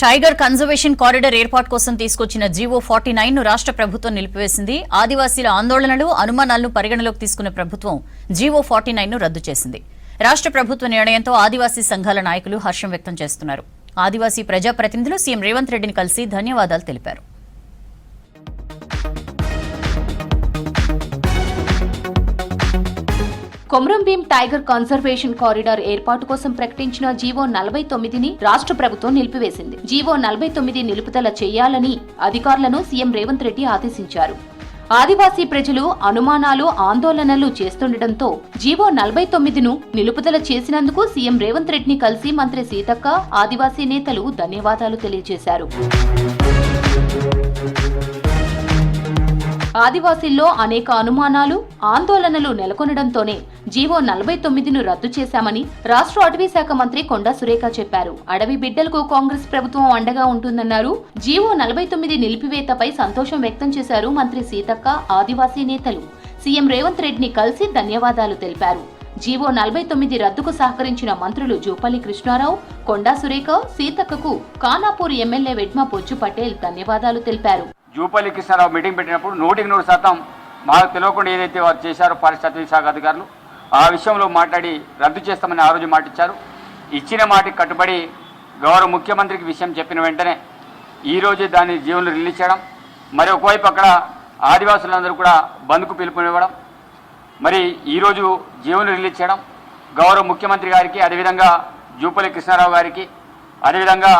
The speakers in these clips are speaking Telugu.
టైగర్ కన్జర్వేషన్ కారిడార్ ఏర్పాటు కోసం తీసుకొచ్చిన జీవో 49 ను రాష్ట్ర ప్రభుత్వం నిలిపివేసింది. ఆదివాసీల ఆందోళనలు, అనుమానాలను పరిగణలోకి తీసుకున్న ప్రభుత్వం జీవో 49 ను రద్దు చేసింది. రాష్ట్ర ప్రభుత్వ నిర్ణయంతో ఆదివాసీ సంఘాల నాయకులు హర్షం వ్యక్తం చేస్తున్నారు. ఆదివాసీ ప్రజాప్రతినిధులు సీఎం రేవంత్ రెడ్డిని కలిసి ధన్యవాదాలు తెలిపారు. కొమరంభీం టైగర్ కన్జర్వేషన్ కారిడార్ ఏర్పాటు కోసం ప్రకటించిన జీవో 49ని రాష్ట్ర ప్రభుత్వం నిలిపివేసింది. జీవో 49 నిలుపుదల చేయాలని అధికారులను సీఎం రేవంత్ రెడ్డి ఆదేశించారు. ఆదివాసీ ప్రజలు అనుమానాలు, ఆందోళనలు చేస్తుండటంతో జీవో 49ను నిలుపుదల చేసినందుకు సీఎం రేవంత్ రెడ్డిని కలిసి మంత్రి సీతక్క, ఆదివాసీ నేతలు ధన్యవాదాలు తెలియజేశారు. ఆదివాసీల్లో అనేక అనుమానాలు, ఆందోళనలు నెలకొనడంతోనే జీవో 49ను రద్దు చేశామని రాష్ట్ర అటవీ శాఖ మంత్రి కొండా సురేఖ చెప్పారు. అడవి బిడ్డలకు కాంగ్రెస్ ప్రభుత్వం అండగా ఉంటుందన్నారు. జీవో 49 నిలిపివేతపై సంతోషం వ్యక్తం చేశారు మంత్రి సీతక్క, ఆదివాసీ నేతలు. సీఎం రేవంత్ రెడ్డిని కలిసి ధన్యవాదాలు తెలిపారు. జీవో 49 రద్దుకు సహకరించిన మంత్రులు జూపల్లి కృష్ణారావు, కొండా సురేఖ, సీతక్కకు ఖానాపూర్ ఎమ్మెల్యే వెడ్మ బొజ్జు పటేల్ ధన్యవాదాలు తెలిపారు. జూపల్లి కృష్ణారావు మీటింగ్ పెట్టినప్పుడు 100% మాకు తెలియకుండా ఏదైతే వారు చేశారో ఫారెస్ట్ అటవీ శాఖ అధికారులు ఆ విషయంలో మాట్లాడి రద్దు చేస్తామని ఆ రోజు మాట ఇచ్చారు. ఇచ్చిన మాటకి కట్టుబడి గౌరవ ముఖ్యమంత్రికి విషయం చెప్పిన వెంటనే ఈరోజు దాన్ని జీవోను రిలీజ్ చేయడం, మరి ఒకవైపు అక్కడ ఆదివాసులందరూ కూడా బంద్కు పిలుపునివ్వడం, మరి ఈరోజు జీవోను రిలీజ్ చేయడం గౌరవ ముఖ్యమంత్రి గారికి, అదేవిధంగా జూపల్లి కృష్ణారావు గారికి, అదేవిధంగా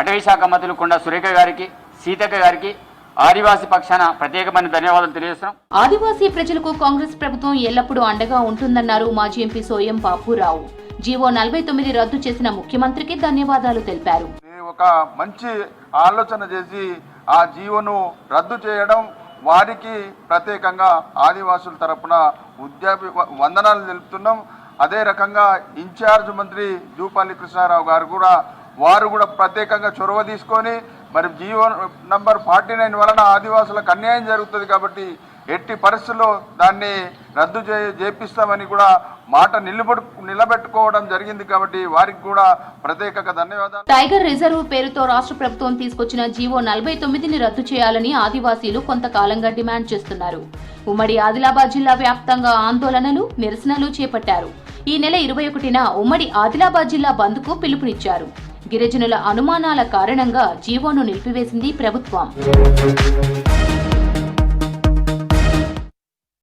అటవీ శాఖ మంత్రులు కొండా సురేఖ గారికి, సీతక్క గారికి, ఆదివాసీ పక్షాన ప్రత్యేకమైన ధన్యవాదాలు తెలియజేస్తున్నాం. ఆదివాసీ ప్రజలకు కాంగ్రెస్ ప్రభుత్వం ఎల్లప్పుడూ అండగా ఉంటుందన్నారు మాజీ ఎంపీ సోయం బాపురావు. జీవో 49 రద్దు చేసిన ముఖ్యమంత్రికి ధన్యవాదాలు తెలిపారు. ఒక మంచి ఆలోచన చేసి ఆ జీవోను రద్దు చేయడం, వారికి ప్రత్యేకంగా ఆదివాసుల తరపున వందనాలు తెలుపుతున్నాం. అదే రకంగా ఇన్ఛార్జ్ మంత్రి జూపల్లి కృష్ణారావు గారు కూడా వారు కూడా ప్రత్యేకంగా చొరవ తీసుకొని మరి జీవో నంబర్ 49 వలన ఆదివాసులకు అన్యాయం జరుగుతుంది కాబట్టి ఎట్టి పరిస్థితుల్లో దాన్ని రద్దు చేపిస్తామని కూడా మాట నిలబెట్టుకోవడం జరిగింది కాబట్టి వారికి కూడా ప్రత్యేకంగా ధన్యవాదాలు. టైగర్ రిజర్వ్ పేరుతో రాష్ట్ర ప్రభుత్వం తీసుకొచ్చిన జీవో 49ని రద్దు చేయాలని ఆదివాసీలు కొంతకాలంగా డిమాండ్ చేస్తున్నారు. ఉమ్మడి ఆదిలాబాద్ జిల్లా వ్యాప్తంగా ఆందోళనలు, నిరసనలు చేపట్టారు. ఈ నెల 21న ఉమ్మడి ఆదిలాబాద్ జిల్లా బంద్కు పిలుపునిచ్చారు. గిరిజనుల అనుమానాల కారణంగా జీవోను నిలిపివేసింది ప్రభుత్వం.